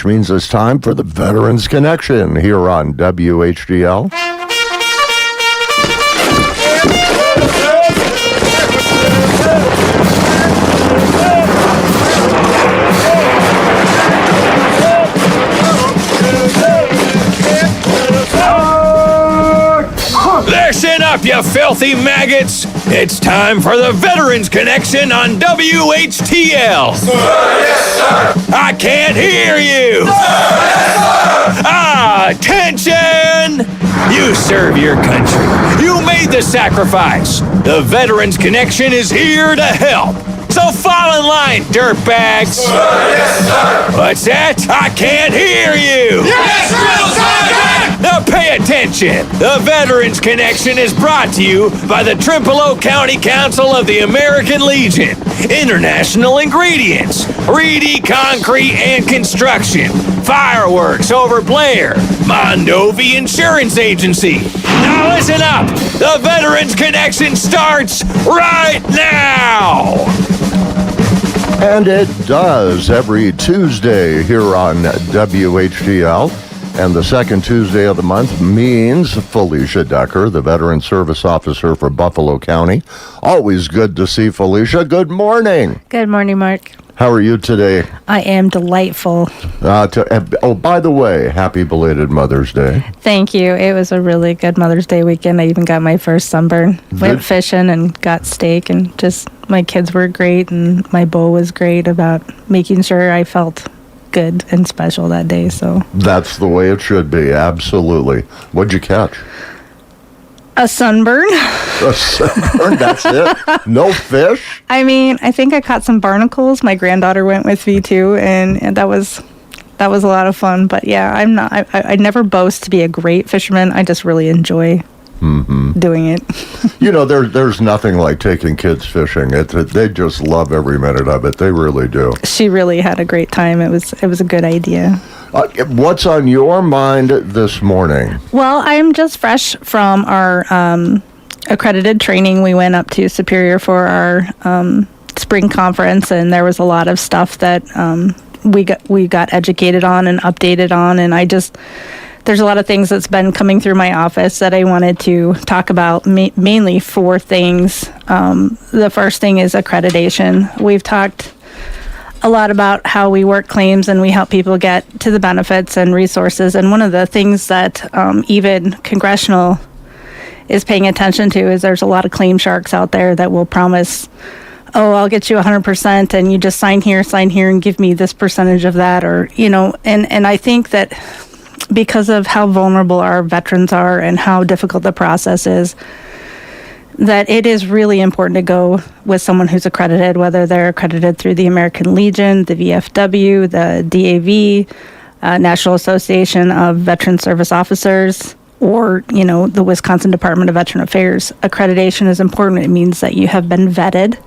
which means it's time for the Veterans Connection here on WHTL. Listen up, you filthy maggots! It's time for the Veterans Connection on WHTL. Sir, yes, sir. I can't hear you. Sir, yes, sir. Attention! You serve your country. You made the sacrifice. The Veterans Connection is here to help. So fall in line, dirtbags. Sir, yes, sir. What's that? I can't hear you. Yes, sir. Now pay attention. The Veterans Connection is brought to you by the Trempealeau County Council of the American Legion, International Ingredients, Reedy Concrete and Construction, Fireworks over Blair, Mondovi Insurance Agency. Now listen up. The Veterans Connection starts right now. And it does every Tuesday here on WHTL. And the second Tuesday of the month means Felicia Decke, the Veteran Service Officer for Buffalo County. Always good to see Felicia. Good morning. Good morning, Mark. How are you today? I am delightful. By the way, happy belated Mother's Day. Thank you. It was a really good Mother's Day weekend. I even got my first sunburn. Went fishing and got steak, and just my kids were great, and my beau was great about making sure I felt good and special that day. So that's the way it should be. Absolutely. What'd you catch? A sunburn. A sunburn? That's it? No fish? I mean, I think I caught some barnacles. My granddaughter went with me too, and that was a lot of fun. But yeah, I never boast to be a great fisherman. I just really enjoy doing it. You know, there's nothing like taking kids fishing. They just love every minute of it. They really do. She really had a great time. It was a good idea. What's on your mind this morning? Well, I'm just fresh from our accredited training. We went up to Superior for our spring conference, and there was a lot of stuff that we got educated on and updated on, and there's a lot of things that's been coming through my office that I wanted to talk about, mainly four things. The first thing is accreditation. We've talked a lot about how we work claims and we help people get to the benefits and resources. And one of the things that even Congressional is paying attention to is there's a lot of claim sharks out there that will promise, oh, I'll get you 100% and you just sign here and give me this percentage of that. Or, you know, and I think that because of how vulnerable our veterans are and how difficult the process is, that it is really important to go with someone who's accredited, whether they're accredited through the American Legion, the VFW, the DAV, National Association of Veteran Service Officers, or, you know, the Wisconsin Department of Veteran Affairs. Accreditation is important. It means that you have been vetted.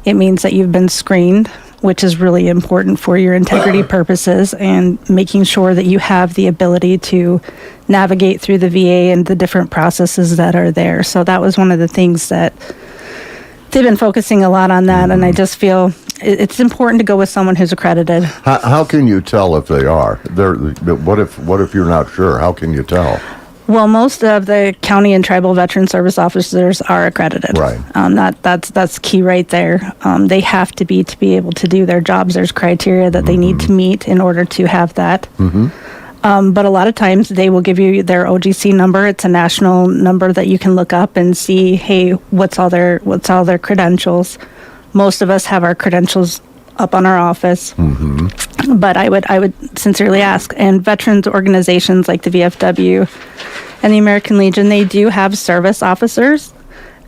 It means that you've been screened, which is really important for your integrity purposes and making sure that you have the ability to navigate through the VA and the different processes that are there. So that was one of the things that they've been focusing a lot on that, and I just feel it's important to go with someone who's accredited. How can you tell if they are? What if you're not sure? How can you tell? Well, most of the county and tribal veteran service officers are accredited. Right. That's key right there. They have to be able to do their jobs. There's criteria that they need to meet in order to have that. But a lot of times they will give you their OGC number. It's a national number that you can look up and see, hey, what's all their credentials. Most of us have our credentials up on our office. But I would sincerely ask, and veterans organizations like the VFW and the American Legion, they do have service officers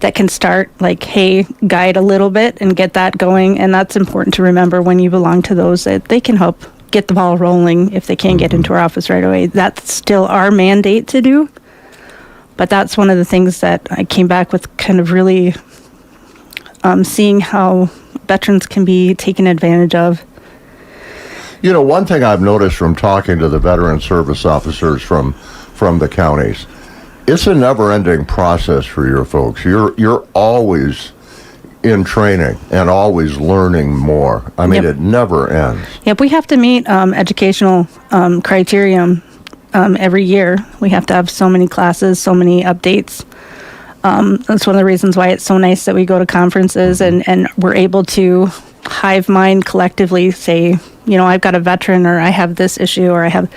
that can start, like, hey, guide a little bit and get that going. And that's important to remember when you belong to those, that they can help get the ball rolling if they can't get into our office right away. That's still our mandate to do. But that's one of the things that I came back with, kind of really seeing how veterans can be taken advantage of. You know, one thing I've noticed from talking to the veteran service officers from the counties, it's a never-ending process for your folks. You're always in training and always learning more. I mean, Yep. it never ends. Yep, we have to meet educational criterion every year. We have to have so many classes, so many updates. That's one of the reasons why it's so nice that we go to conferences and we're able to hive mind collectively, say, I've got a veteran, or I have this issue, or I have...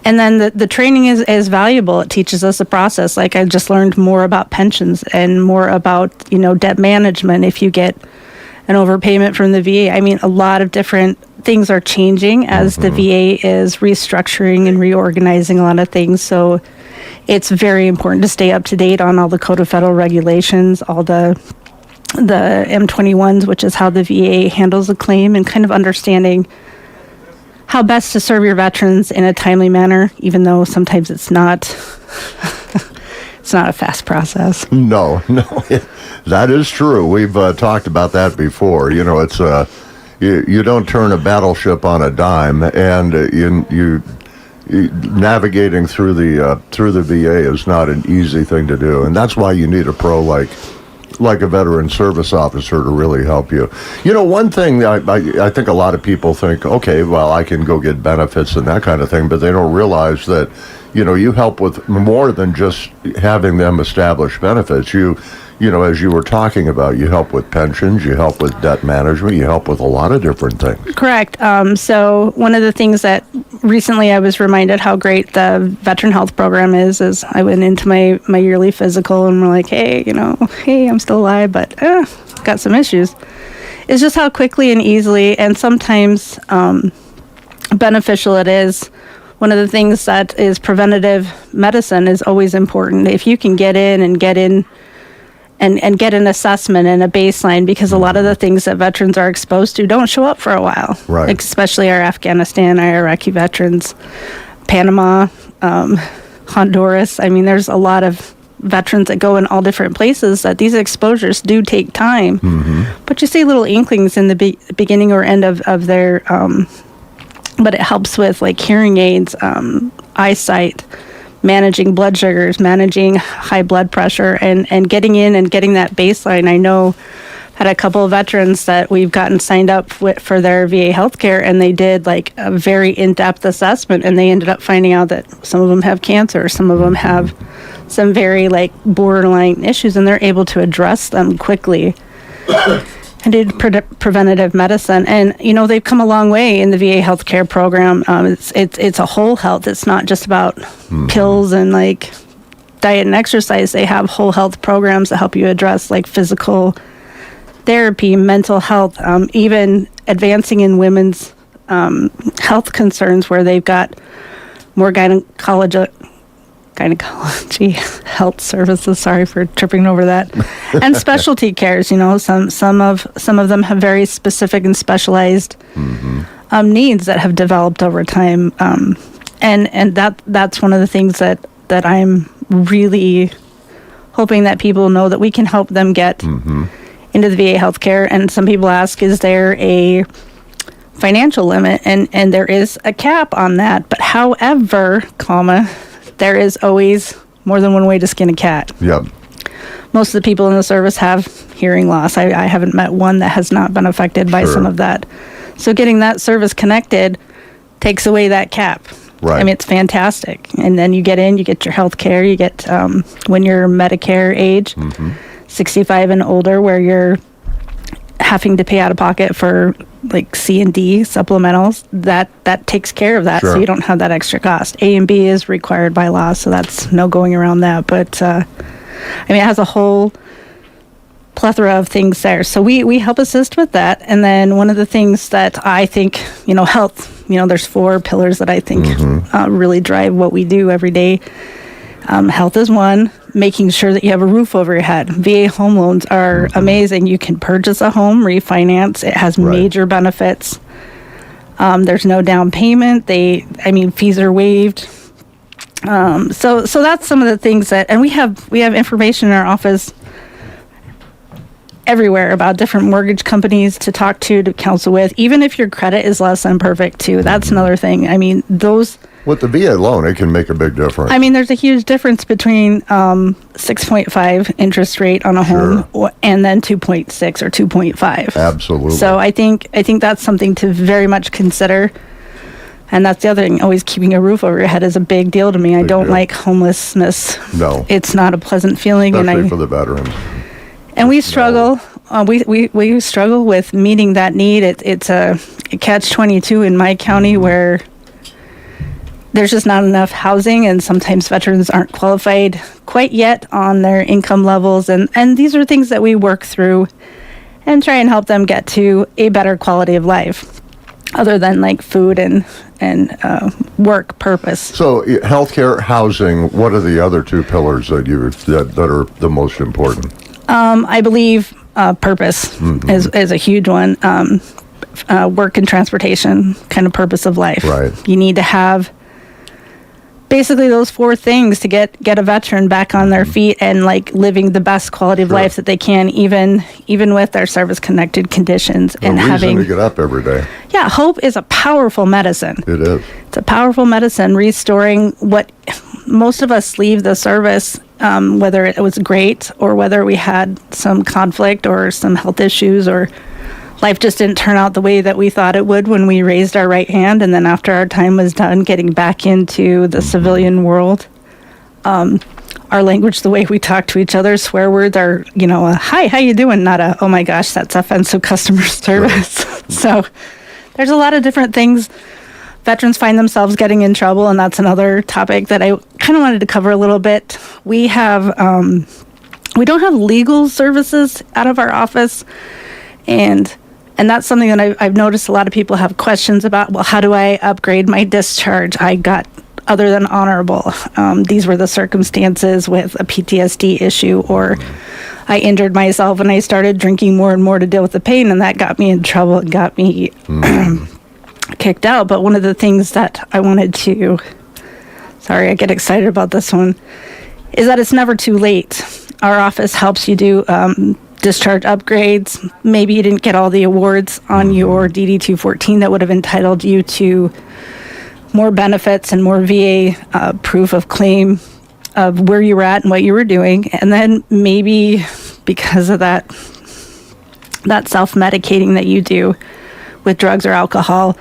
And then the training is valuable. It teaches us a process. Like, I just learned more about pensions and more about, debt management if you get an overpayment from the VA. I mean, a lot of different things are changing as the VA is restructuring and reorganizing a lot of things. So it's very important to stay up to date on all the Code of Federal Regulations, all the M21s, which is how the VA handles a claim, and kind of understanding how best to serve your veterans in a timely manner, even though sometimes it's not it's not a fast process. No, that is true. We've talked about that before. It's you don't turn a battleship on a dime, and you navigating through the VA is not an easy thing to do, and that's why you need a pro like a veteran service officer to really help you. One thing I think a lot of people think, okay, well, I can go get benefits and that kind of thing, but they don't realize that, you help with more than just having them establish benefits. As you were talking about, you help with pensions, you help with debt management, you help with a lot of different things. Correct. So one of the things that recently I was reminded how great the veteran health program is I went into my yearly physical and we're like, hey, I'm still alive, but got some issues. It's just how quickly and easily and sometimes beneficial it is. One of the things that is preventative medicine is always important. If you can get in and get an assessment and a baseline, because a lot of the things that veterans are exposed to don't show up for a while. Right. Especially our Afghanistan, our Iraqi veterans, Panama, Honduras. I mean, there's a lot of veterans that go in all different places that these exposures do take time. Mm-hmm. But you see little inklings in the beginning or end of their, but it helps with like hearing aids, eyesight, managing blood sugars, managing high blood pressure, and getting in and getting that baseline. I know had a couple of veterans that we've gotten signed up for their VA healthcare, and they did like a very in-depth assessment, and they ended up finding out that some of them have cancer, some of them have some very like borderline issues, and they're able to address them quickly. I did preventative medicine, and they've come a long way in the VA healthcare program. It's a whole health. It's not just about pills and like diet and exercise. They have whole health programs that help you address like physical therapy, mental health, even advancing in women's health concerns, where they've got more gynecology health services. Sorry for tripping over that. And specialty cares. Some of them have very specific and specialized needs that have developed over time. And that's one of the things that I'm really hoping that people know, that we can help them get into the VA healthcare. And some people ask, is there a financial limit? And there is a cap on that. But however, there is always more than one way to skin a cat. Yep. Most of the people in the service have hearing loss. I haven't met one that has not been affected by some of that. So getting that service connected takes away that cap. Right. I mean, it's fantastic. And then you get your health care. You get, when you're Medicare age, 65 and older, where you're having to pay out of pocket for like C and D supplementals, that takes care of that. Sure. So you don't have that extra cost. A and B is required by law, so that's no going around that. But I mean, it has a whole plethora of things there. So we help assist with that. And then one of the things that I think, health, there's 4 pillars that I think really drive what we do every day. Health is one. Making sure that you have a roof over your head. VA home loans are amazing. You can purchase a home, refinance. It has major benefits. There's no down payment. Fees are waived. So that's some of the things and we have information in our office everywhere about different mortgage companies to talk to counsel with, even if your credit is less than perfect too. That's another thing. I mean, with the VA loan, it can make a big difference. I mean, there's a huge difference between 6.5 interest rate on a home and then 2.6 or 2.5. Absolutely. So I think that's something to very much consider. And that's the other thing. Always keeping a roof over your head is a big deal to me. I don't like homelessness. No. It's not a pleasant feeling. Especially for the veterans. And we struggle. We struggle with meeting that need. It's a catch-22 in my county where there's just not enough housing, and sometimes veterans aren't qualified quite yet on their income levels. And these are things that we work through and try and help them get to a better quality of life, other than like food and work purpose. So healthcare, housing, what are the other two pillars that are the most important? I believe purpose is a huge one. Work and transportation, kind of purpose of life. Right. You need to have basically those four things to get a veteran back on their feet and like living the best quality of life that they can, even with their service-connected conditions. And having to get up every day. Yeah, hope is a powerful medicine. It is. It's a powerful medicine, restoring what most of us leave the service, whether it was great or whether we had some conflict or some health issues or life just didn't turn out the way that we thought it would when we raised our right hand. And then after our time was done, getting back into the civilian world, our language, the way we talk to each other, swear words are, a hi, how you doing? Not a, oh my gosh, that's offensive customer service. Right. So there's a lot of different things. Veterans find themselves getting in trouble, and that's another topic that I kind of wanted to cover a little bit. We have, we don't have legal services out of our office, and that's something that I've noticed a lot of people have questions about. Well, how do I upgrade my discharge? I got other than honorable. These were the circumstances with a PTSD issue, or I injured myself and I started drinking more and more to deal with the pain, and that got me in trouble and got me kicked out. But one of the things that I wanted to, sorry, I get excited about this one, is that it's never too late. Our office helps you do discharge upgrades. Maybe you didn't get all the awards on your DD 214 that would have entitled you to more benefits and more VA proof of claim of where you were at and what you were doing. And then maybe because of that self-medicating that you do with drugs or alcohol,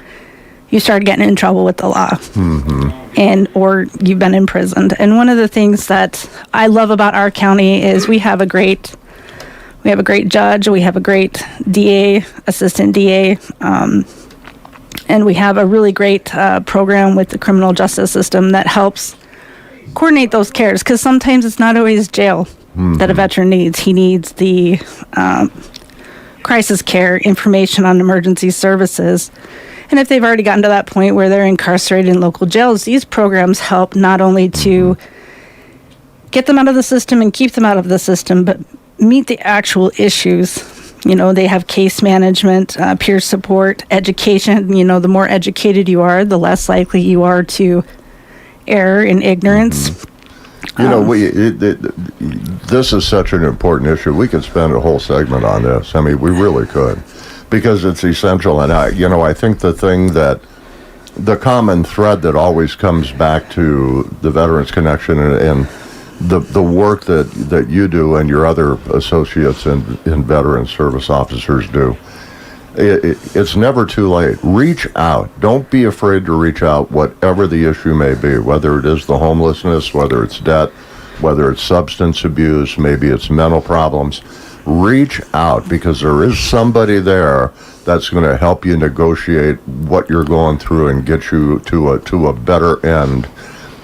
you started getting in trouble with the law, or you've been imprisoned. And one of the things that I love about our county is we have a great judge, we have a great DA, assistant DA, and we have a really great program with the criminal justice system that helps coordinate those cares, because sometimes it's not always jail that a veteran needs. He needs the crisis care, information on emergency services. And if they've already gotten to that point where they're incarcerated in local jails, these programs help not only to get them out of the system and keep them out of the system, but meet the actual issues. They have case management, peer support, education. The more educated you are, the less likely you are to err in ignorance. This is such an important issue. We could spend a whole segment on this. I mean, we really could, because it's essential. And I think the common thread that always comes back to the Veterans Connection and the work that you do and your other associates and veteran service officers do, it's never too late. Reach out. Don't be afraid to reach out, whatever the issue may be, whether it is the homelessness, whether it's debt, whether it's substance abuse, maybe it's mental problems. Reach out, because there is somebody there that's going to help you negotiate what you're going through and get you to a better end.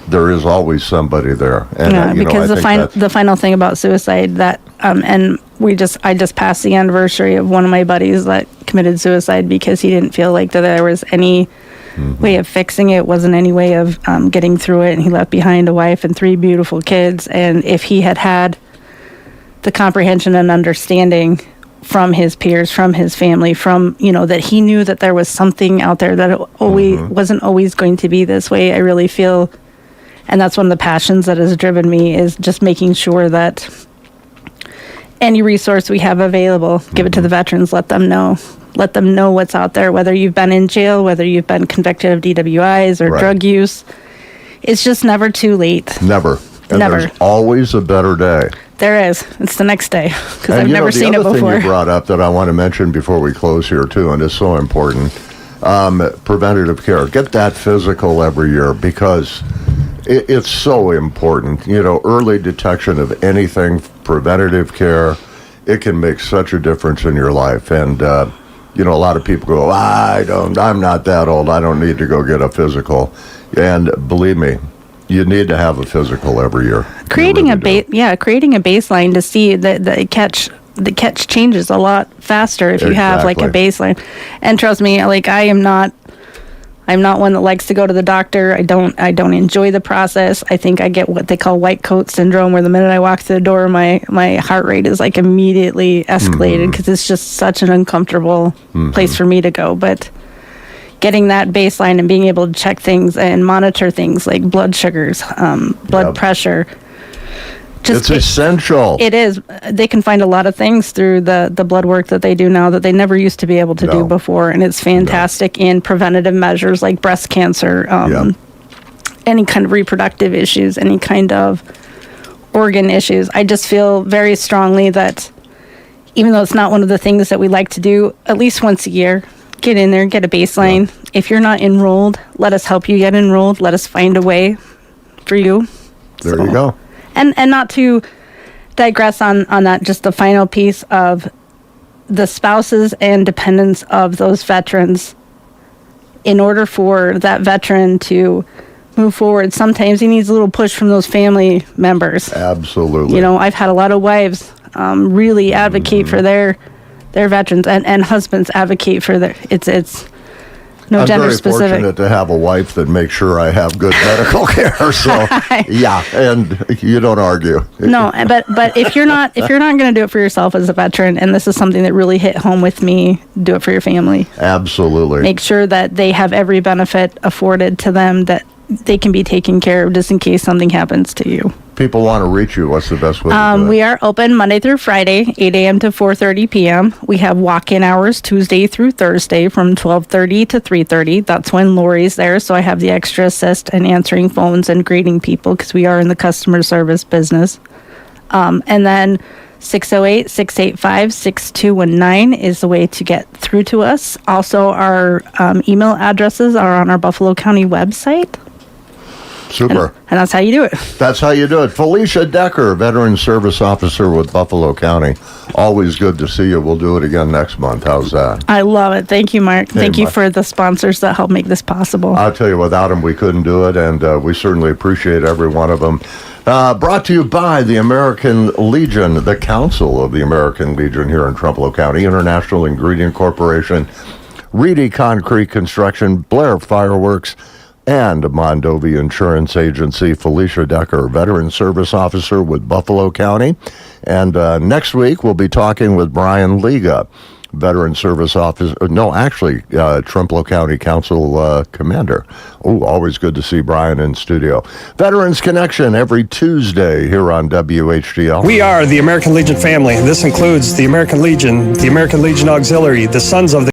There is always somebody there. And, because the final thing about suicide that, and I just passed the anniversary of one of my buddies that committed suicide because he didn't feel like that there was any way of fixing it, wasn't any way of getting through it, and he left behind a wife and 3 beautiful kids. And if he had the comprehension and understanding from his peers, from his family, from, that he knew that there was something out there, that it always wasn't always going to be this way, I really feel. And that's one of the passions that has driven me, is just making sure that any resource we have available, give it to the veterans, let them know what's out there, whether you've been in jail, whether you've been convicted of DWIs or Right. drug use. It's just never too late. Never. And Never. there's always a better day. There is. It's the next day, because I've And never seen it the other thing before. you brought up that I want to mention before we close here too, and it's so important, preventative care. Get that physical every year, because it's so important. Early detection of anything, preventative care, it can make such a difference in your life. And a lot of people go, I'm not that old, I don't need to go get a physical. And believe me, you need to have a physical every year. Creating You really do. creating a baseline to see that the catch changes a lot faster if you have like a Exactly. baseline. And trust me, like I'm not one that likes to go to the doctor. I don't enjoy the process. I think I get what they call white coat syndrome, where the minute I walk through the door, my heart rate is like immediately escalated, because it's just such an uncomfortable place for me to go. But getting that baseline and being able to check things and monitor things like blood sugars, blood Yep. pressure. It's essential. It is. They can find a lot of things through the blood work that they do now that they never used to be able to do No. before. And it's fantastic in preventative measures like breast cancer, Yep. any kind of reproductive issues, any kind of organ issues. I just feel very strongly that even though it's not one of the things that we like to do, at least once a year, get in there, get a baseline. If you're not enrolled, let us help you get enrolled. Let us find a way for you. There you go. And not to digress on that, just the final piece of the spouses and dependents of those veterans. In order for that veteran to move forward, sometimes he needs a little push from those family members. Absolutely. I've had a lot of wives really advocate for their veterans, and husbands advocate for their. It's no I'm gender very specific. fortunate to have a wife that makes sure I have good medical care. So yeah, and you don't argue. No, but if you're not going to do it for yourself as a veteran, and this is something that really hit home with me, do it for your family. Absolutely. Make sure that they have every benefit afforded to them, that they can be taken care of just in case something happens to you. People want to reach you. What's the best way to do it? We are open Monday through Friday, 8 a.m. to 4:30 p.m. We have walk-in hours Tuesday through Thursday from 12:30 to 3:30. That's when Lori's there, so I have the extra assist and answering phones and greeting people, because we are in the customer service business. And then 608-685-6219 is the way to get through to us. Also, our email addresses are on our Buffalo County website. Super. And that's how you do it. That's how you do it. Felicia Decke, Veteran Service Officer with Buffalo County. Always good to see you. We'll do it again next month. How's that? I love it. Thank you, Mark. Thank you Mark. for the sponsors that help make this possible. I'll tell you, without them, we couldn't do it, and we certainly appreciate every one of them. Brought to you by the American Legion, the Council of the American Legion here in Trumbull County, International Ingredient Corporation, Reedy Concrete Construction, Blair Fireworks, and Mondovi Insurance Agency. Felicia Decke, Veteran Service Officer with Buffalo County. And next week, we'll be talking with Brian Liga, Veteran Service Officer, Trumbull County Council Commander. Oh, always good to see Brian in studio. Veterans Connection every Tuesday here on WHTL. We are the American Legion family. This includes the American Legion Auxiliary, the Sons of the